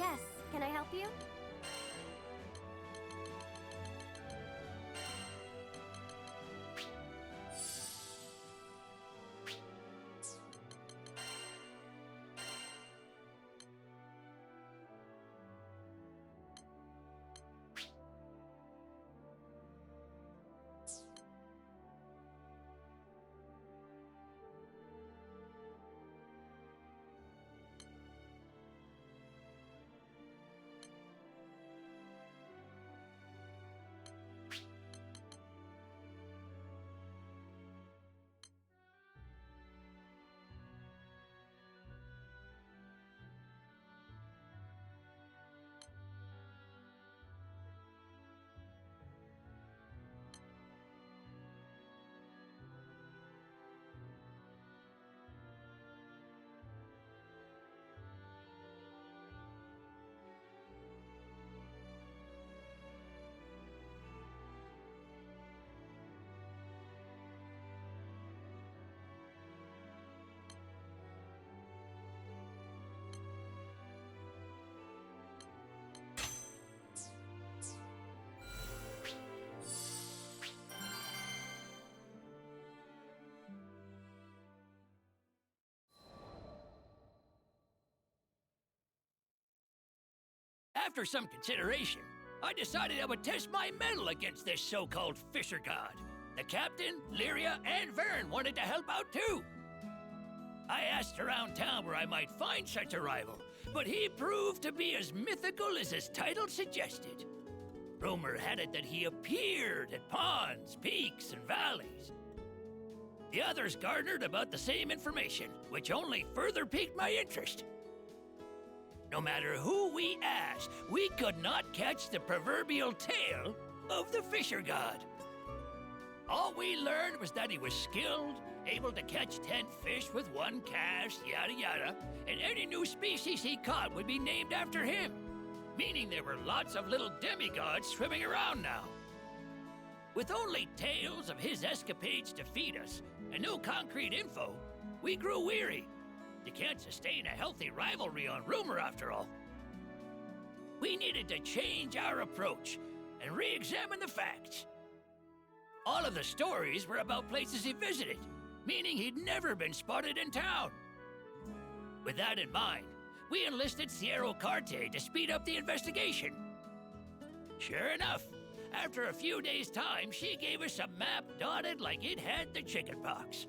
Yes, can I help you? After some consideration, I decided I would test my mettle against this so-called fisher god. The captain, Lyria, and Varen wanted to help out too. I asked around town where I might find such a rival, but he proved to be as mythical as his title suggested. Rumor had it that he appeared at ponds, peaks, and valleys. The others garnered about the same information, which only further piqued my interest. No matter who we asked, we could not catch the proverbial tail of the fisher god. All we learned was that he was skilled, able to catch 10 fish with one cast, yada yada, and any new species he caught would be named after him, meaning there were lots of little demigods swimming around now. With only tales of his escapades to feed us, and no concrete info, we grew weary. You can't sustain a healthy rivalry on rumor, after all. We needed to change our approach and re-examine the facts. All of the stories were about places he visited, meaning he'd never been spotted in town. With that in mind, we enlisted Sierra Carte to speed up the investigation. Sure enough, after a few days' time, she gave us a map dotted like it had the chickenpox.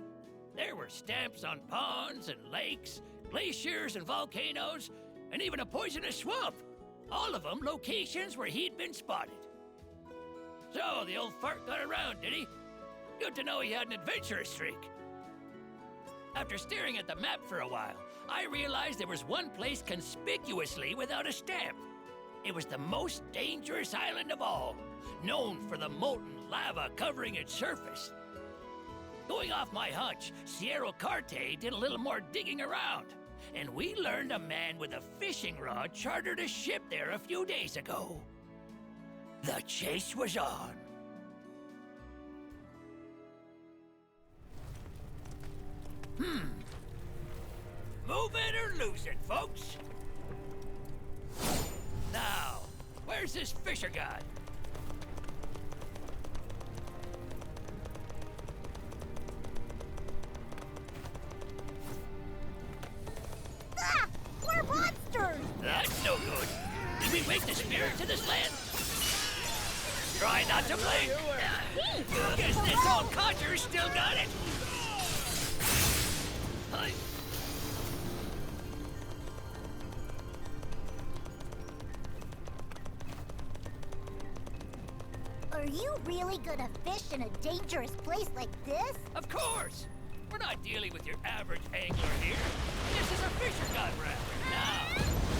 There were stamps on ponds and lakes, glaciers and volcanoes, and even a poisonous swamp. All of them locations where he'd been spotted. So the old fart got around, did he? Good to know he had an adventurous streak. After staring at the map for a while, I realized there was one place conspicuously without a stamp. It was the most dangerous island of all, known for the molten lava covering its surface. Going off my hunch, Sierra Carte did a little more digging around, and we learned a man with a fishing rod chartered a ship there a few days ago. The chase was on. Move it or lose it, folks. Now, where's this fisher god? Ah! We're monsters! That's no good. Did we wake the spirits of this land? Try not to blink. Guess this old codger still got it. Are you really gonna fish in a dangerous place like this? Of course. We're not dealing with your average angler here. This is a fisher god we're after. Now,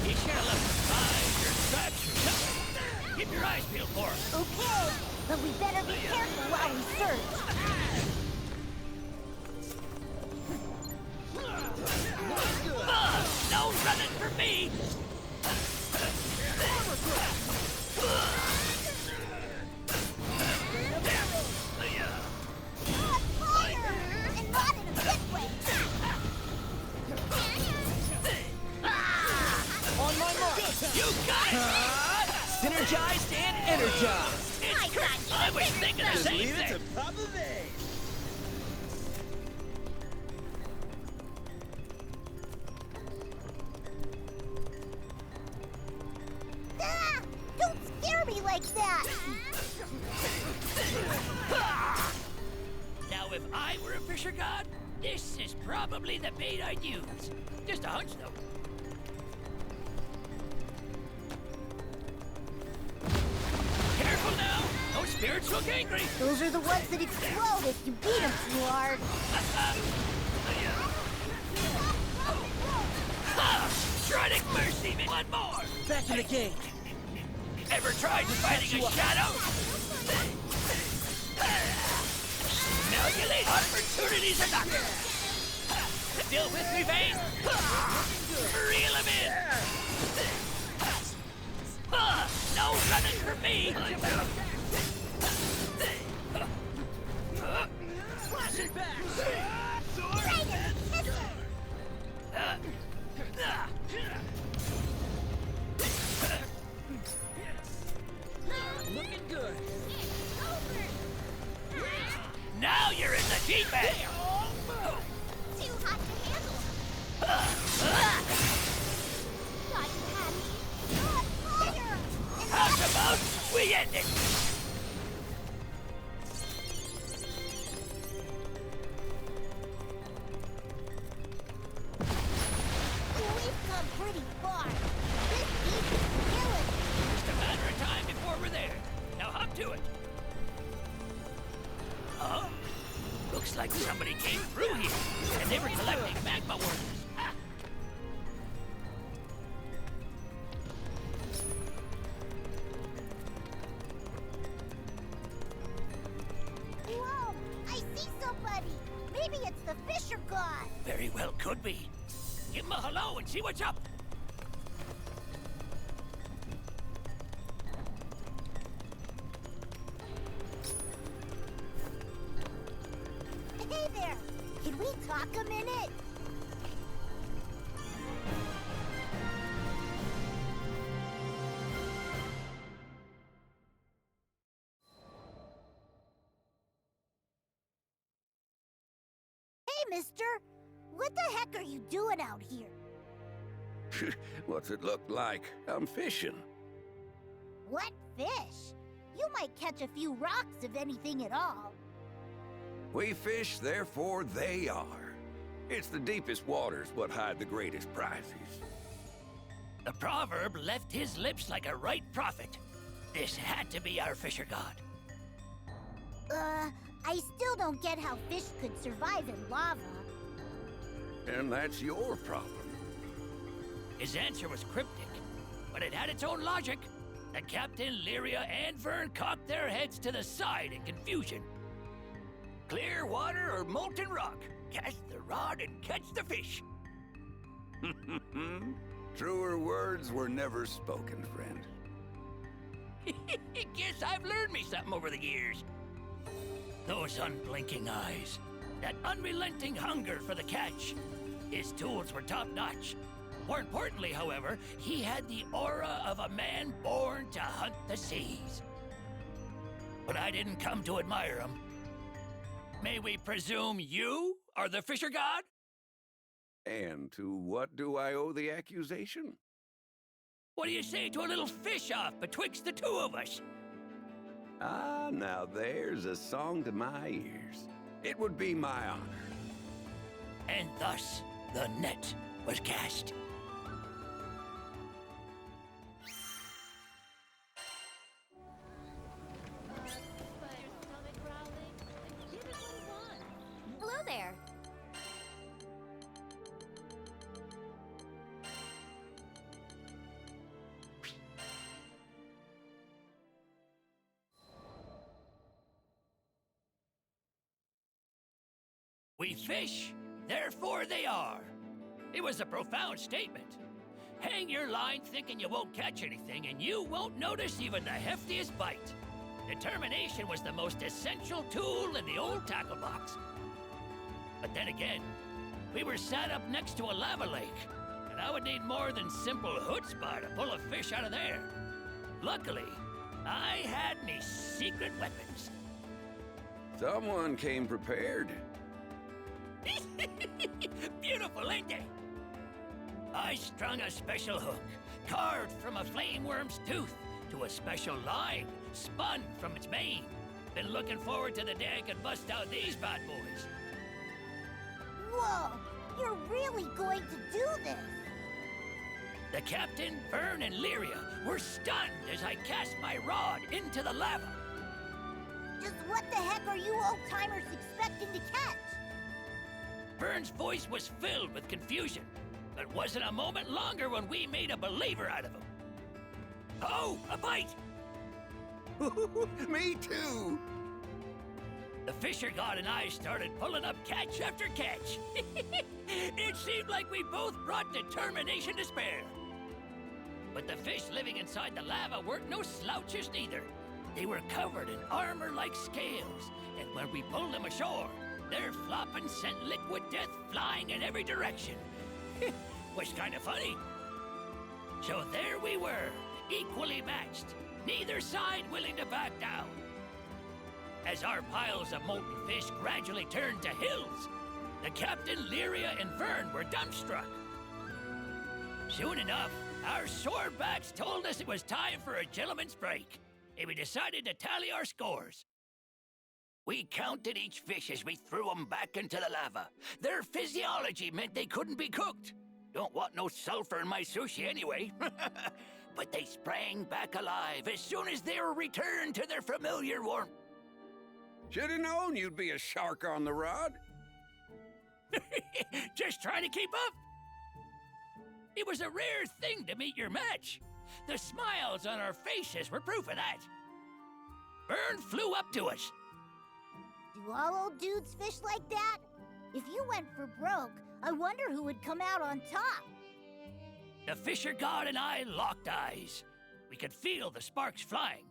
you should have left some lines or traps or something. Keep your eyes peeled for us. Okay, but we better be careful while we search. No running for me! Fire! And not in a good way! On my mark! You got it! Synergized and energized. It's Chris. I was thinking the same Leave it thing. to Papa Vase. Ah! Don't scare me like that! Now, if I were a fisher god, this is probably the bait I'd use. Just a hunch, though. Careful now! Those spirits look angry! Those are the ones that explode if you beat them too hard. Ha! Strike mercy, man! One more! Back in the game. Ever tried fighting a shadow? Simulate opportunities are not. Still with me, Vane? Reel him in! No running for me! Flashing back. Looking good. Now you're in the deep end! Too hot to handle. Thought you had me. Fire! How's about we end it? We've come pretty far. This beat is killing me. Just a matter of time before we're there. Now hop to it. Huh? Looks like somebody came through here, and they were collecting magma workers. Ah. Whoa! I see somebody. Maybe it's the Fisher God. Very well could be. Give him a hello and see what's up. Hey there. Can we talk a minute? Hey, mister. What the heck are you doing out here? What's it look like? I'm fishing. What fish? You might catch a few rocks if anything at all. We fish, therefore they are. It's the deepest waters what hide the greatest prizes. The proverb left his lips like a right prophet. This had to be our fisher god. I still don't get how fish could survive in lava. And that's your problem. His answer was cryptic, but it had its own logic. The captain, Lyria, and Vern cocked their heads to the side in confusion. Clear water or molten rock? Cast the rod and catch the fish. Truer words were never spoken, friend. Guess I've learned me something over the years. Those unblinking eyes, that unrelenting hunger for the catch. His tools were top-notch. More importantly, however, he had the aura of a man born to hunt the seas. But I didn't come to admire him. May we presume you are the fisher god? And to what do I owe the accusation? What do you say to a little fish-off betwixt the two of us? Ah, now there's a song to my ears. It would be my honor. And thus, the net was cast. Hello there. We fish, therefore they are. It was a profound statement. Hang your line thinking you won't catch anything, and you won't notice even the heftiest bite. Determination was the most essential tool in the old tackle box. But then again, we were sat up next to a lava lake, and I would need more than simple chutzpah to pull a fish out of there. Luckily, I had me secret weapons. Someone came prepared. Beautiful, ain't they? I strung a special hook, carved from a flame worm's tooth, to a special line, spun from its mane. Been looking forward to the day I could bust out these bad boys. Whoa! You're really going to do this? The captain, Vern, and Lyria were stunned as I cast my rod into the lava. Just what the heck are you old-timers expecting to catch? Vern's voice was filled with confusion, but wasn't a moment longer when we made a believer out of him. Oh, a bite! Me too! The fisher god and I started pulling up catch after catch. It seemed like we both brought determination to spare. But the fish living inside the lava weren't no slouches neither. They were covered in armor like scales, and when we pulled them ashore, their flopping sent liquid death flying in every direction. Was kind of funny. So there we were, equally matched, neither side willing to back down. As our piles of molten fish gradually turned to hills, the captain, Lyria, and Vern were dumbstruck. Soon enough, our swordbacks told us it was time for a gentleman's break, and we decided to tally our scores. We counted each fish as we threw them back into the lava. Their physiology meant they couldn't be cooked. Don't want no sulfur in my sushi anyway. But they sprang back alive as soon as they were returned to their familiar warmth. Should've known you'd be a shark on the rod. Just trying to keep up. It was a rare thing to meet your match. The smiles on our faces were proof of that. Vern flew up to us. Do all old dudes fish like that? If you went for broke, I wonder who would come out on top. The fisher god and I locked eyes. We could feel the sparks flying.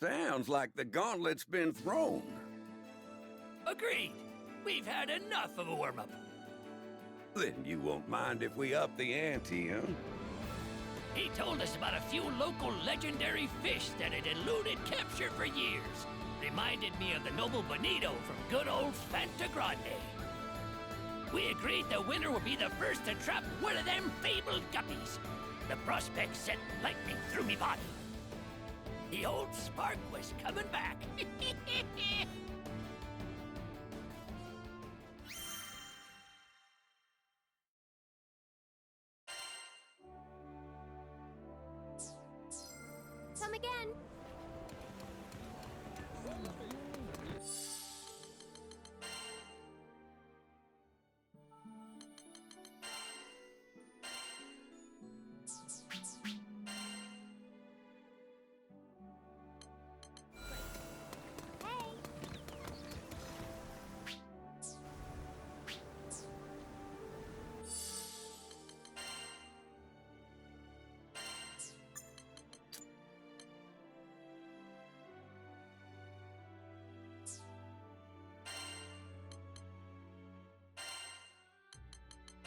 Sounds like the gauntlet's been thrown. Agreed. We've had enough of a warm-up. Then you won't mind if we up the ante, huh? He told us about a few local legendary fish that had eluded capture for years. Reminded me of the noble bonito from good old Fanta Grande. We agreed the winner would be the first to trap one of them fabled guppies. The prospect sent lightning through me body. The old spark was coming back. Come again.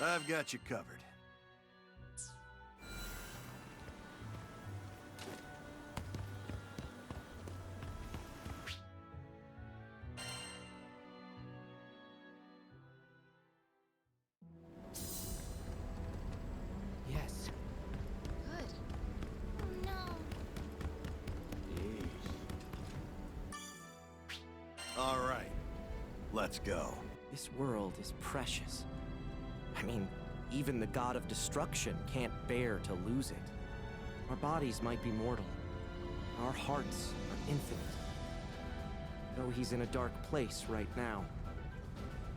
I've got you covered. Yes. Good. Oh no. All right, let's go. This world is precious. I mean, even the god of destruction can't bear to lose it. Our bodies might be mortal. Our hearts are infinite. Though he's in a dark place right now.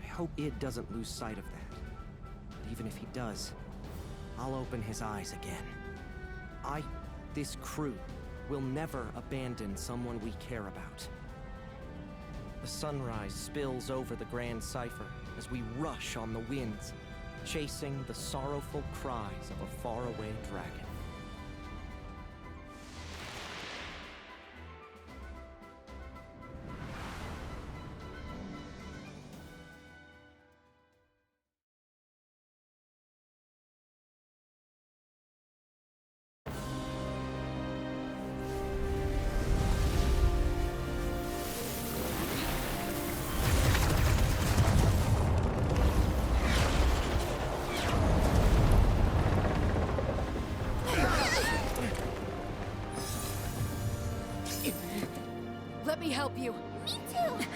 I hope Id doesn't lose sight of that. But even if he does, I'll open his eyes again. This crew, will never abandon someone we care about. The sunrise spills over the Grand Cipher as we rush on the winds, chasing the sorrowful cries of a faraway dragon. you. Me too.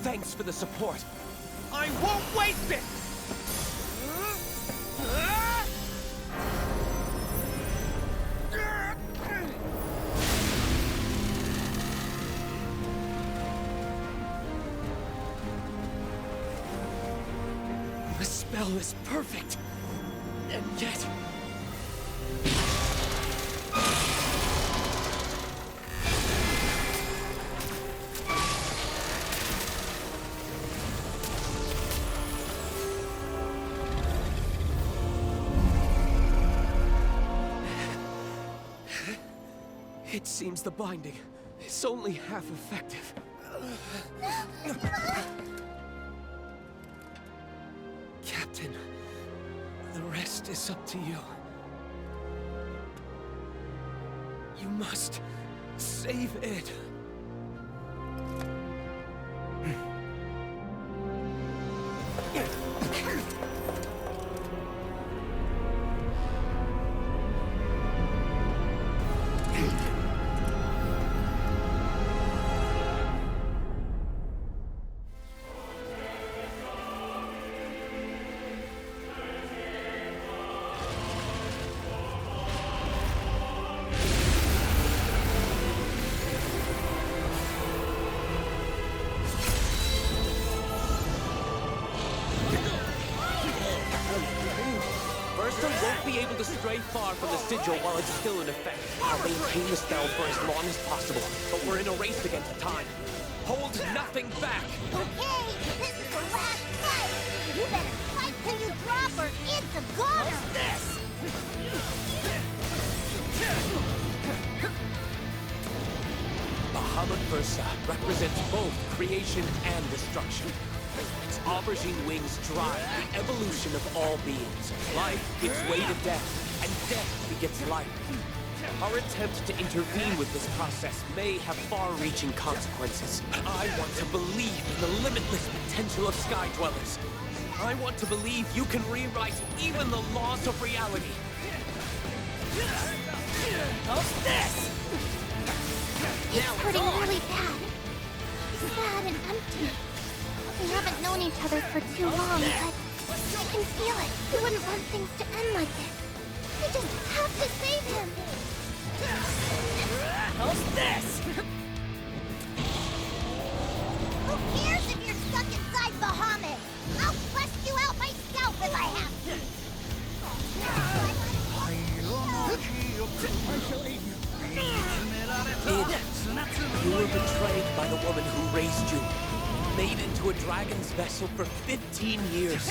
Thanks for the support. I won't waste it! The spell is perfect. And yet... It seems the binding is only half effective. Captain, the rest is up to you. You must save it. First, I won't be able to stray far from the sigil while it's still in effect. I'll maintain the spell for as long as possible, but we're in a race against time. Hold nothing back! Okay, this is the last fight! You better fight till you drop or it's a goner! Bahamut Versa represents both creation and destruction. Its aubergine wings drive the evolution of all beings. Life gives way to death, and death begets life. Our attempt to intervene with this process may have far-reaching consequences, but I want to believe in the limitless potential of Sky Dwellers. I want to believe you can rewrite even the laws of reality. How's this? It's hurting really bad. Sad and empty. We haven't known each other for too long, but I can feel it. We wouldn't want things to end like this. We just have to save him. How's this? Who cares if you're stuck inside Bahamut? I'll bust you out myself if I have to! You were betrayed by the woman who raised you. Made into a dragon's vessel for 15 years.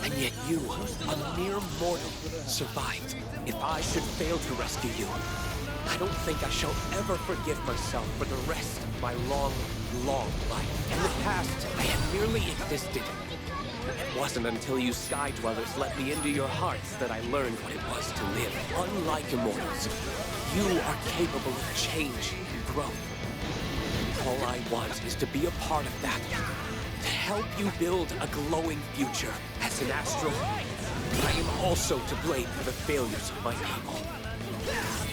And yet you, a mere mortal, survived. If I should fail to rescue you, I don't think I shall ever forgive myself for the rest of my long, long life. In the past, I had merely existed. It wasn't until you Sky Dwellers let me into your hearts that I learned what it was to live. Unlike immortals, you are capable of change and growth. All I want is to be a part of that. To help you build a glowing future. As an astral, I am also to blame for the failures of my people.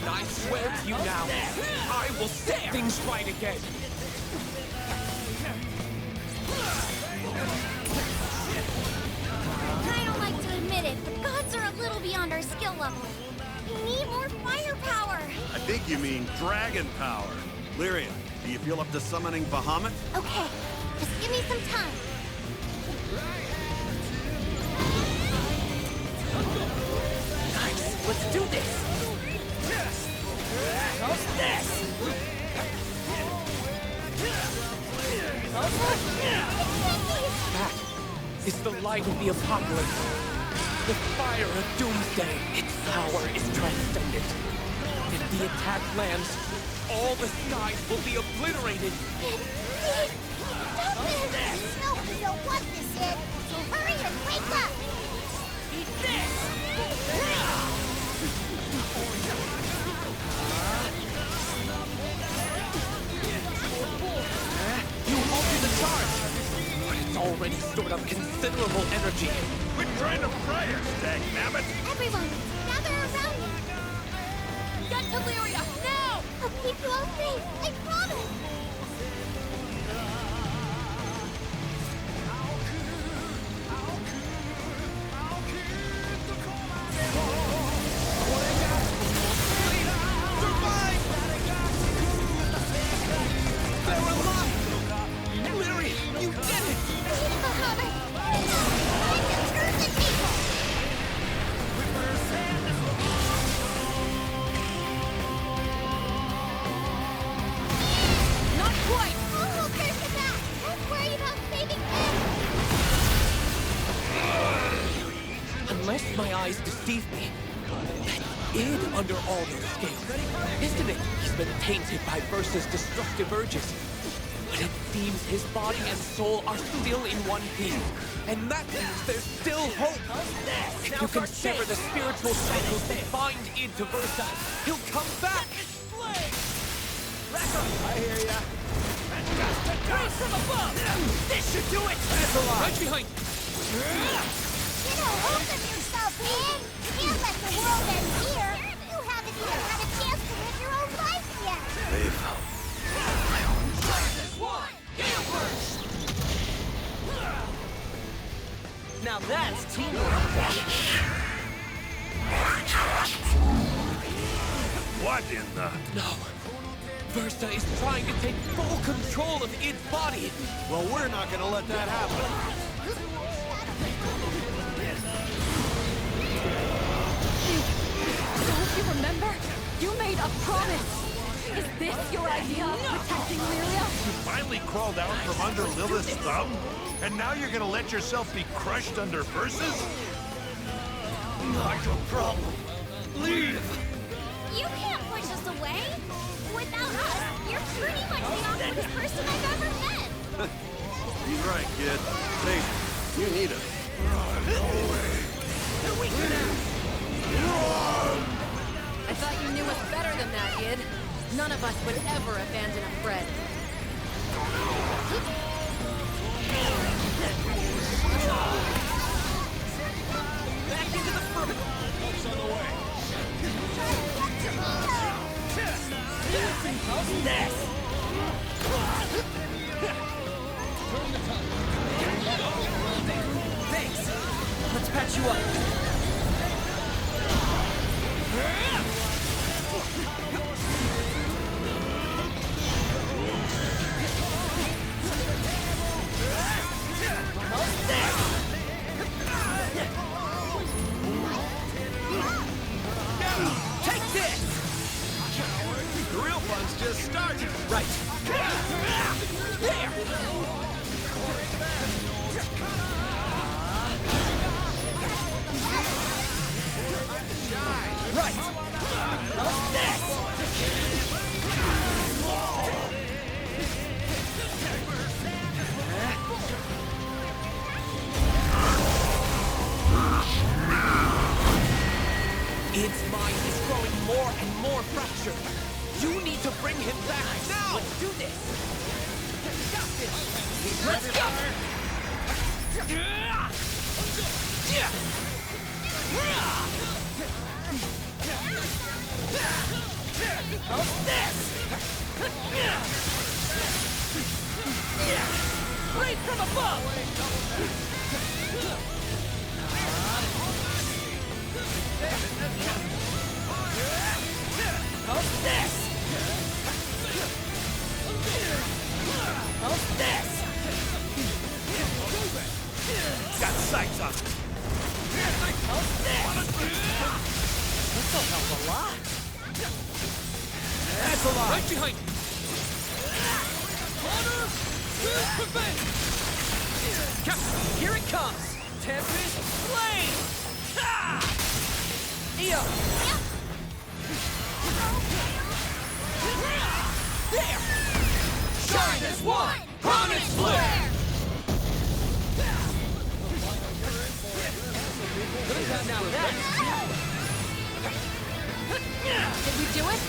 And I swear to you now, I will set things right again. I don't like to admit it, but gods are a little beyond our skill level. We need more firepower. I think you mean dragon power. Lyria, do you feel up to summoning Bahamut? Okay, just give me some time. Nice, let's do this. How's this? That is the light of the apocalypse. The fire of doomsday. Its power is transcendent. If the attack lands, all the skies will be obliterated. You know what this is! Hurry and wake up! Eat this! You altered the charge, but it's already stored up considerable energy. trying to fry us, dagnabbit! Everyone, gather around me. Get to Lyria, now! I'll keep you all safe, I promise. Not quite! I'll hold Kirsten back. Don't worry about saving him. Unless my eyes deceive me, that id under all those scales, isn't it? He's been tainted by Versa's destructive urges. But it seems his body and soul are still in one piece. And that means there's still hope. If you can sever the spiritual cycles that bind id to Versa, he'll come back. I hear ya. Right from above! This should do it! Right behind. Get a hold of yourself, man! You can't let the world end here! You haven't even had a chance to live your own life yet! Now that's teamwork. What in the... No. Versa is trying to take full control of id's body. Well, we're not gonna let that happen. Don't you remember? You made a promise! Is this your idea of protecting Lyria? You finally crawled out from under Lilith's thumb? And now you're gonna let yourself be crushed under Versa's? Not your problem. Leave! You can't push us away. Without us, you're pretty much the awkwardest person I've ever met. You're right, kid. Hey, you need us. I thought you knew us better than that, Id. None of us would ever abandon a friend. Back into the firmament. Folks on the way. How's this? Thanks. Let's patch you up. Take this! The real fun's just starting. Right. There! Right! How's this? Id's mind is growing more and more fractured. You need to bring him back now! Let's do this! Let's go! How's this? Right from above! How's this? How's this? Got sights on him. How's this? This'll help a lot. That's a lot. Right behind you. Captain, here it comes. Tempest Flame! Ha! Eo! There! Shine as one! Promise Flare! Now that's Did we do it?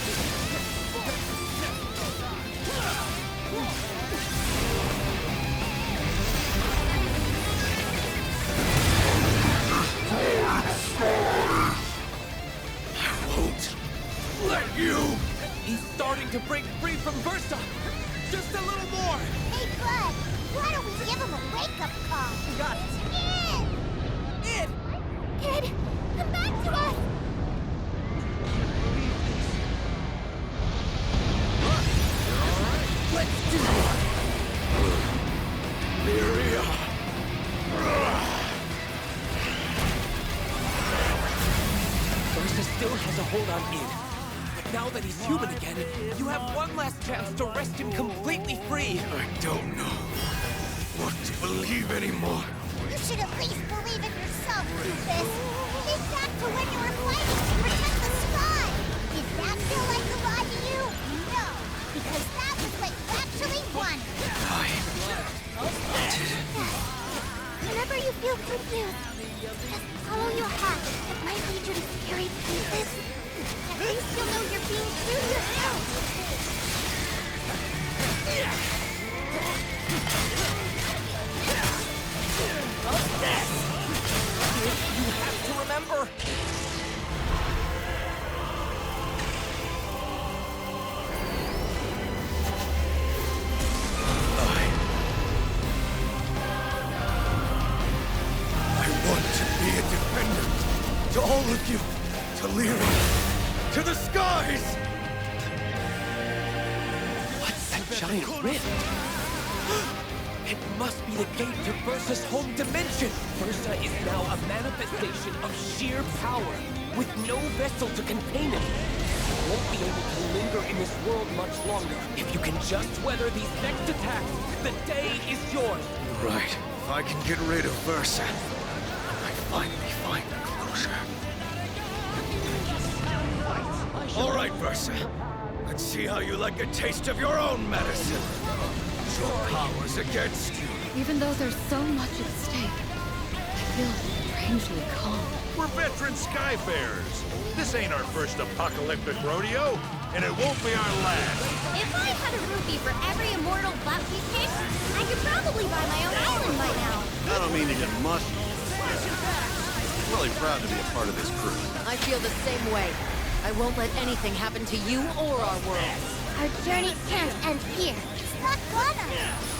wake-up call. Got it. Id! Id! Kid, come back to us! Let's do it! Lyria! Ursa still has a hold on Id. But now that he's human again, you have one last chance to wrest him completely free. I don't know what to believe anymore. You should at least believe in yourself, Rufus. Think back to when you were fighting to protect the sky. Did that feel like a lie to you? No, because that was what you actually won. Whenever you feel confused, just follow your heart. It might lead you to scary places. At least you'll know you're being true to yourself. You have to remember. I want to be a defendant to all of you, to Lyria, to the skies! What's that giant rift? It must be the gate to Versa's home dimension! Versa is now a manifestation of sheer power, with no vessel to contain it. You won't be able to linger in this world much longer. If you can just weather these next attacks, the day is yours! Right. If I can get rid of Versa, I finally find the closure. All right, Versa. Let's see how you like a taste of your own medicine. Your powers against you. Even though there's so much at stake, I feel strangely calm. We're veteran skyfarers. This ain't our first apocalyptic rodeo, and it won't be our last. If I had a rupee for every immortal butt we kicked, I could probably buy my own island by now. I don't mean to get mushy. I'm really proud to be a part of this crew. I feel the same way. I won't let anything happen to you or our world. Our journey can't end here. It's not gonna.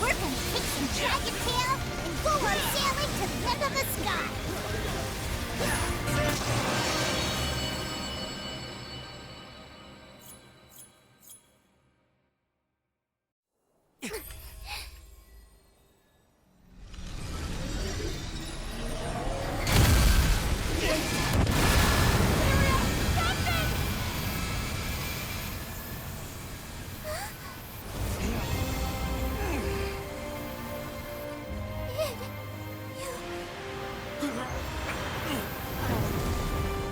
We're gonna take some jagged tail and go on sailing to the end of the sky.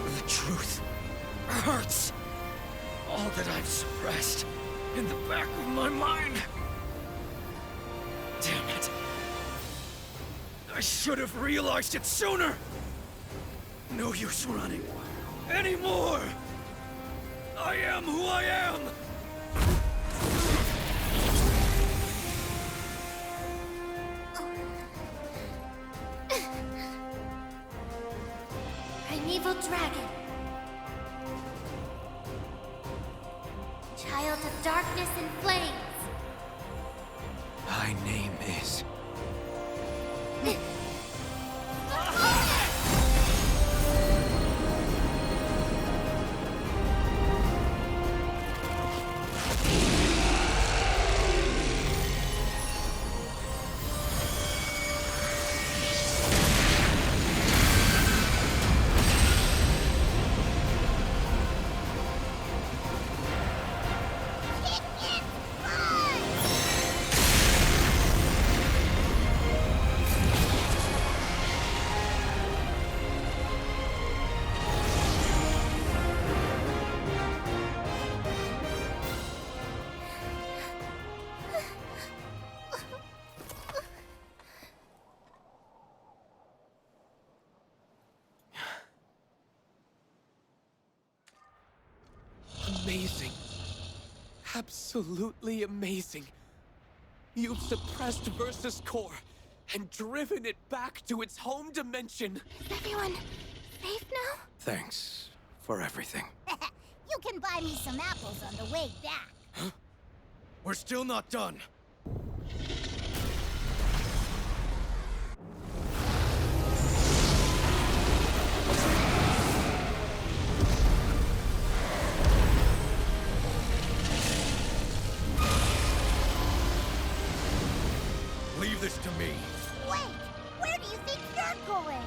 The truth hurts. All that I've suppressed in the back of my mind. Damn it. I should have realized it sooner. No use running anymore. I am who I am. Primeval dragon. Child of darkness and flames. My name is... Amazing. Absolutely amazing. You've suppressed Versa's core and driven it back to its home dimension. Is everyone safe now? Thanks for everything. You can buy me some apples on the way back. We're still not done. Leave this to me. Wait! Where do you think you're going?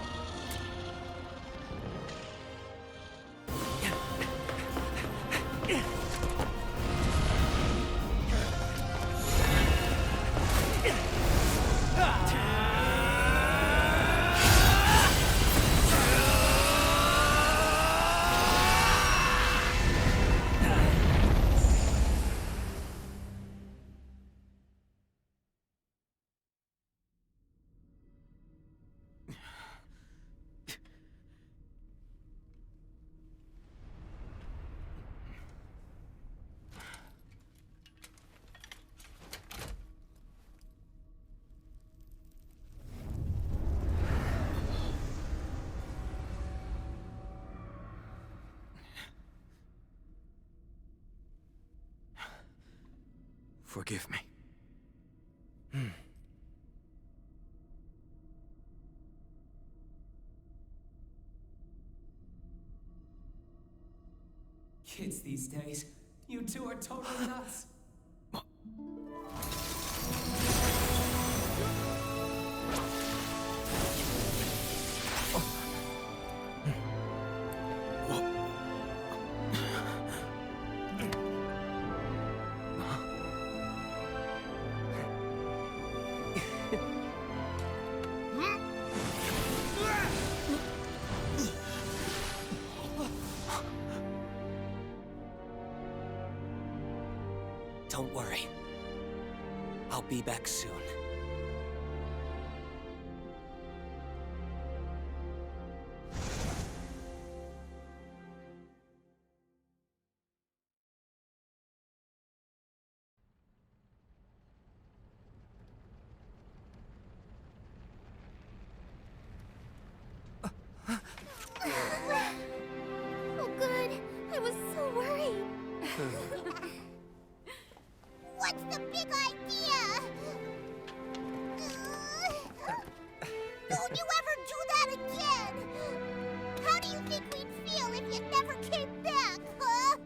Forgive me. Kids these days, you two are totally nuts. Don't worry. I'll be back soon. Oh, good. I was so worried. What's the big idea? Don't you ever do that again! How do you think we'd feel if you never came back, huh?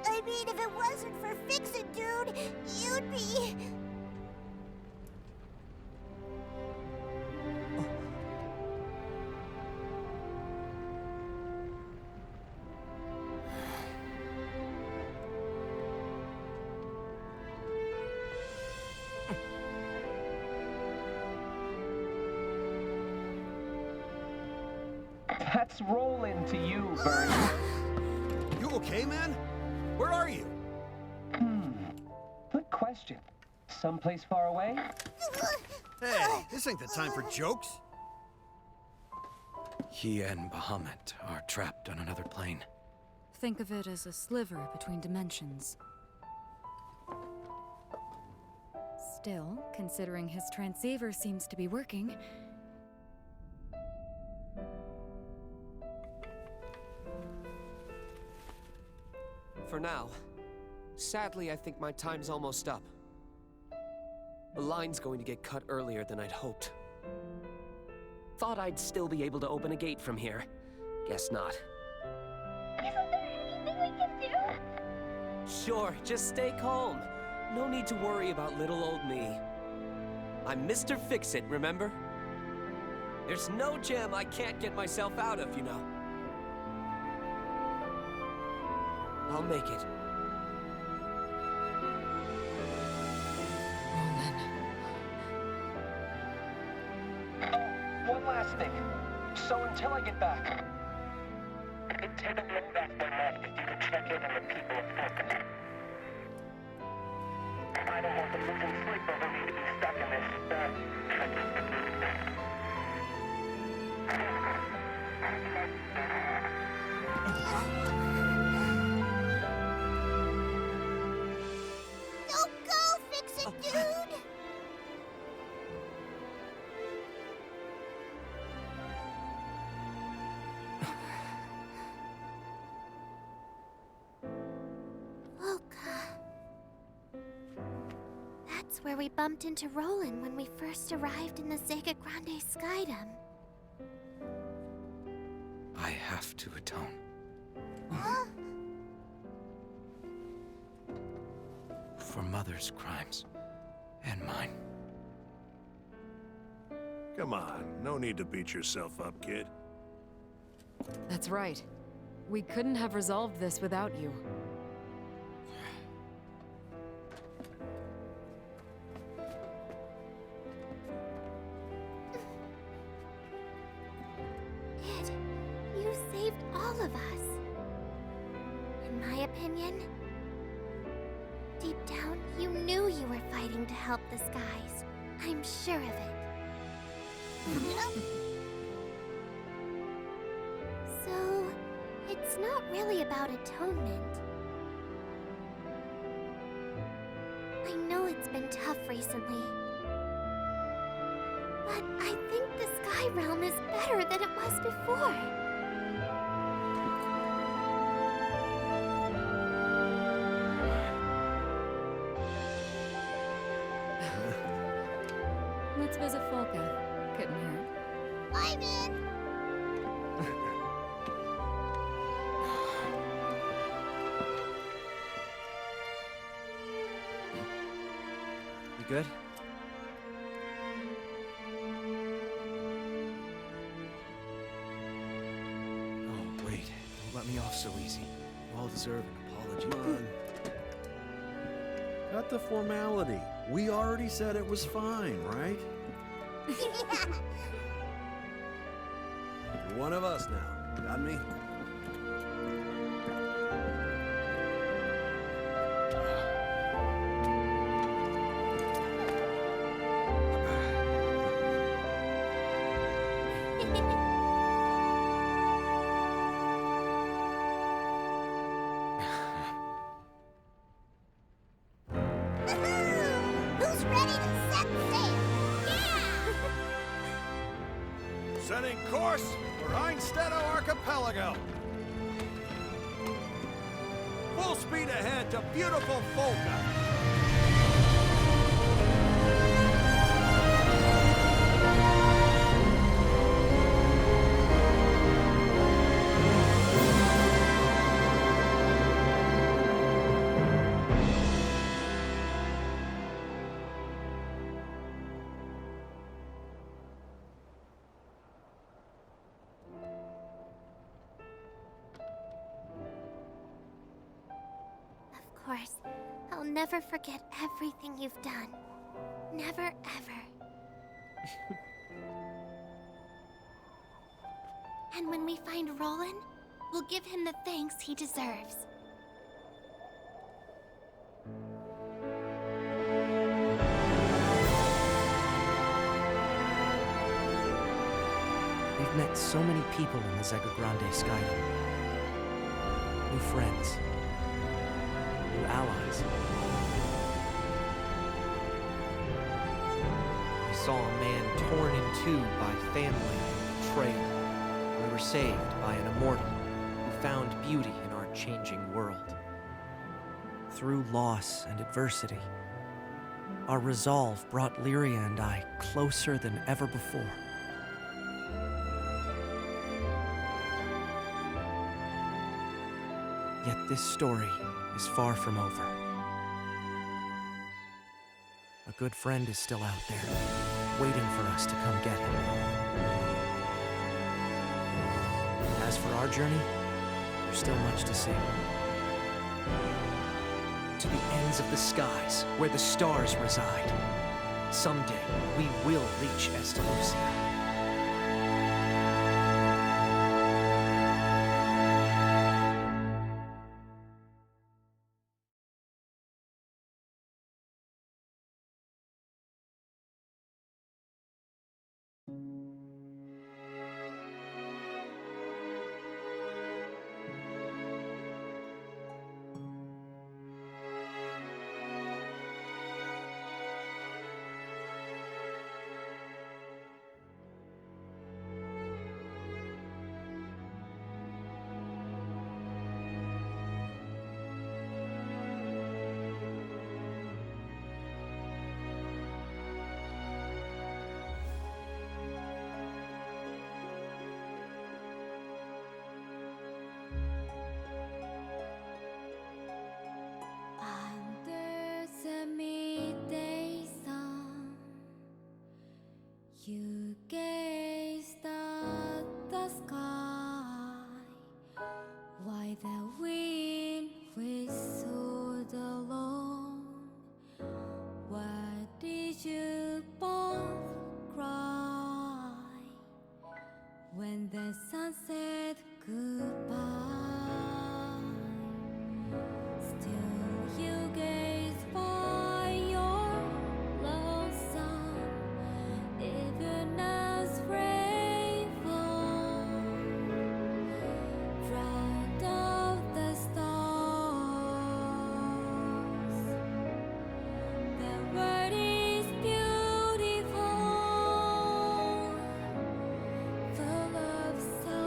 I mean, if it wasn't for Fix-It, dude, you'd be... That's rolling to you, Vern. You okay, man? Where are you? Good question. Someplace far away? Hey, this ain't the time for jokes. He and Bahamut are trapped on another plane. Think of it as a sliver between dimensions. Still, considering his transceiver seems to be working, For now. Sadly, I think my time's almost up. The line's going to get cut earlier than I'd hoped. Thought I'd still be able to open a gate from here. Guess not. Isn't there anything we can do? Sure, just stay calm. No need to worry about little old me. I'm Mr. Fix-It, remember? There's no jam I can't get myself out of, you know. I'll make it. One last thing. So until I get back, take a load off my left if you could check in on the people of Focus. I don't want them losing sleep over me to be stuck in this. Don't go, Fix-It, dude! That's where we bumped into Roland when we first arrived in the Sega Grande Skydom. I have to atone. Huh? For Mother's crimes. And mine. Come on, no need to beat yourself up, kid. That's right. We couldn't have resolved this without you. Id, you saved all of us. In my opinion, deep down, you knew you were fighting to help the skies. I'm sure of it. So, it's not really about atonement. I know it's been tough recently. But I think the Sky Realm is better than it was before. Let's visit Folka. Couldn't hurt. I'm in. You good? Oh, wait. Don't let me off so easy. You all deserve an apology. Come on. Cut the formality. We already said it was fine, right? You're one of us now. Got me? Who's ready to set sail? Yeah! Setting course for Einstedo Archipelago. Full speed ahead to beautiful Folka. Of course, I'll never forget everything you've done. Never, ever. And when we find Roland, we'll give him the thanks he deserves. We've met so many people in the Zega Grande Skydom. New friends. New allies. We saw a man torn in two by family and betrayal. We were saved by an immortal who found beauty in our changing world. Through loss and adversity, our resolve brought Lyria and I closer than ever before. Yet this story is far from over. A good friend is still out there, waiting for us to come get him. As for our journey, there's still much to see. To the ends of the skies, where the stars reside. Someday, we will reach Estalucia. when the sun said goodbye. Still you gaze by your lonesome, even as rain falls, proud of the stars. The world is beautiful, full of so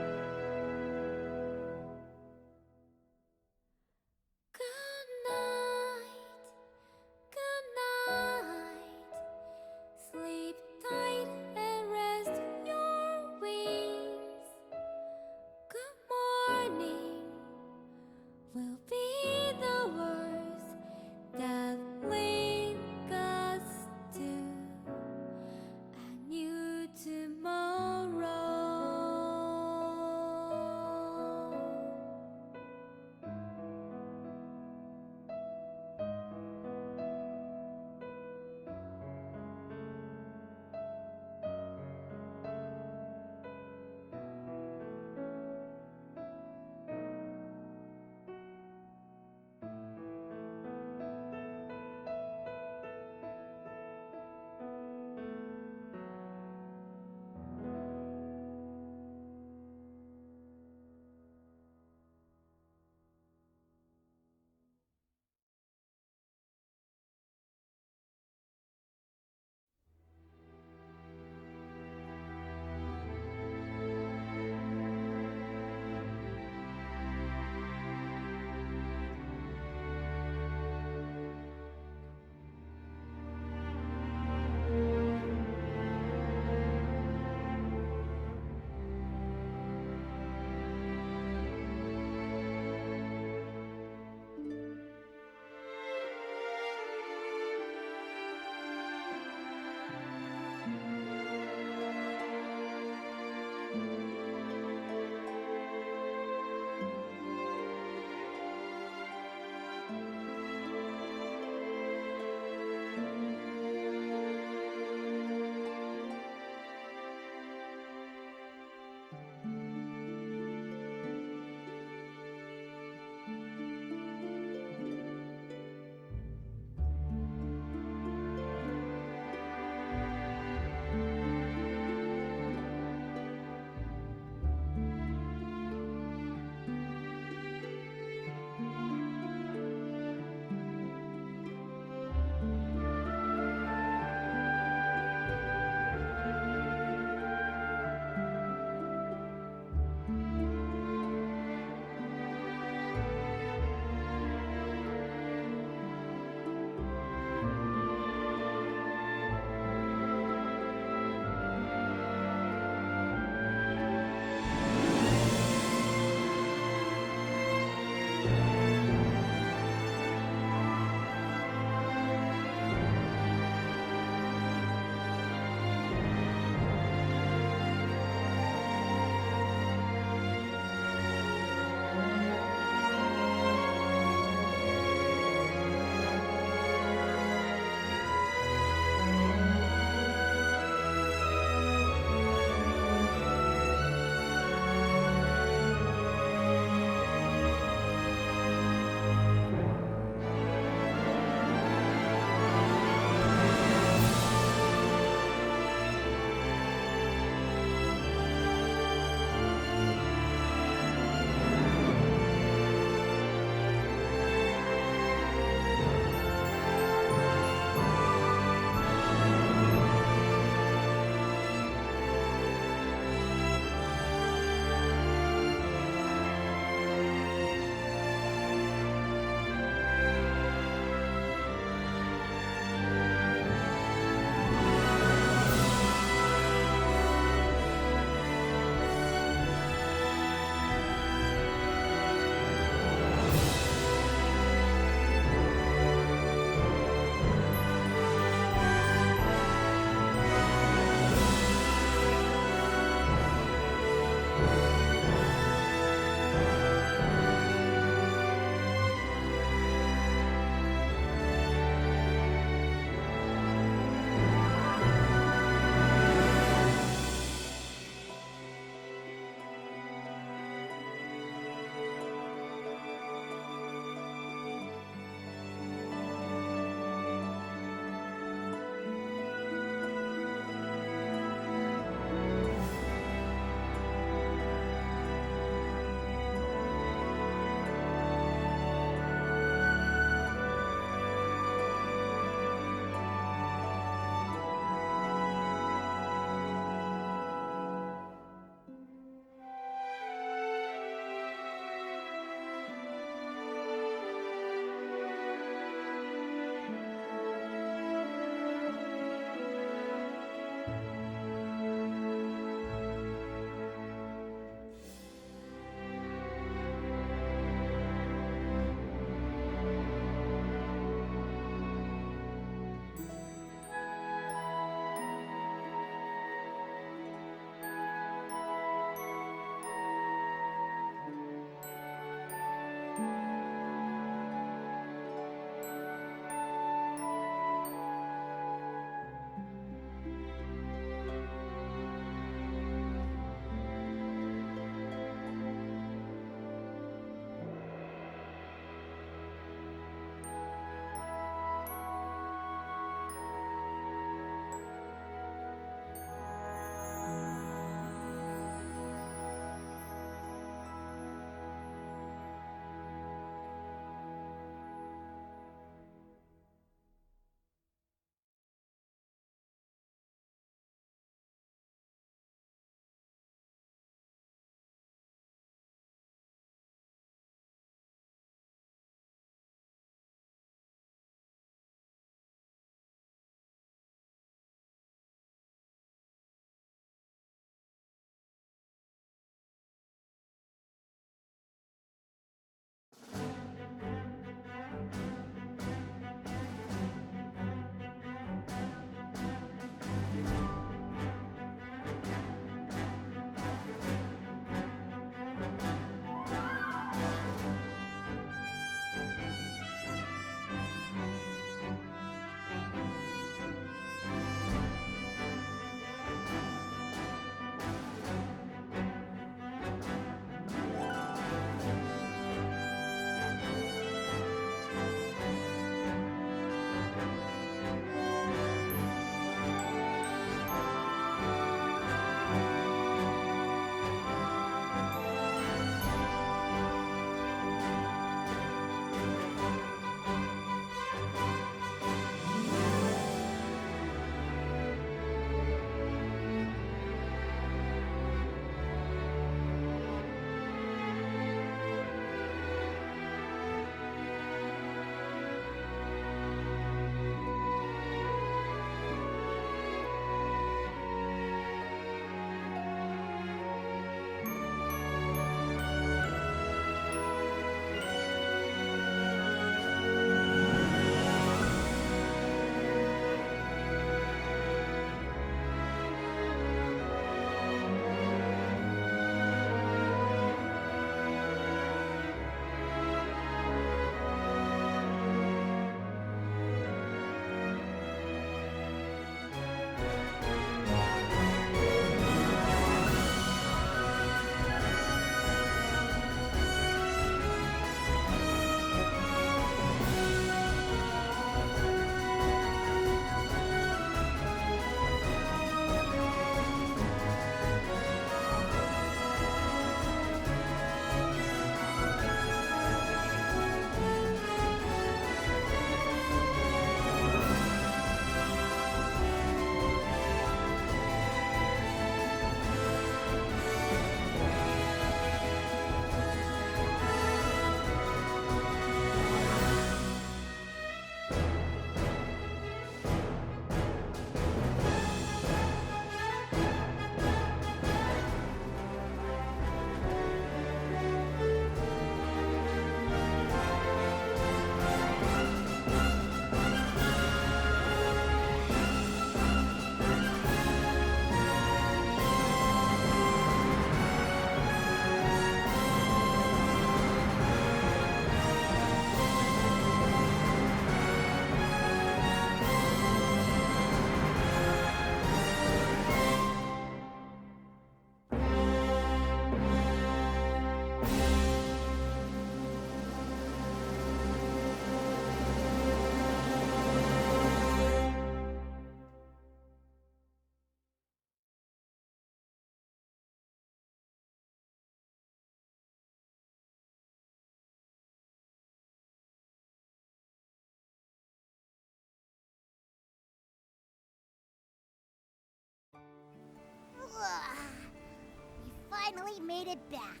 finally made it back.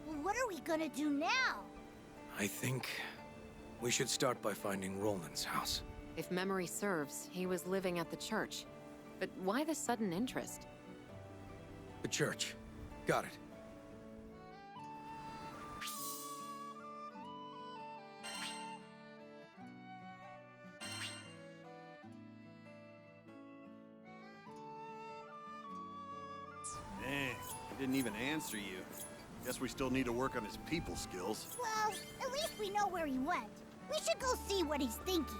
Well, what are we gonna do now? I think we should start by finding Roland's house. If memory serves, he was living at the church. But why the sudden interest? The church. Got it. Dang, he didn't even answer you. Guess we still need to work on his people skills. Well, at least we know where he went. We should go see what he's thinking.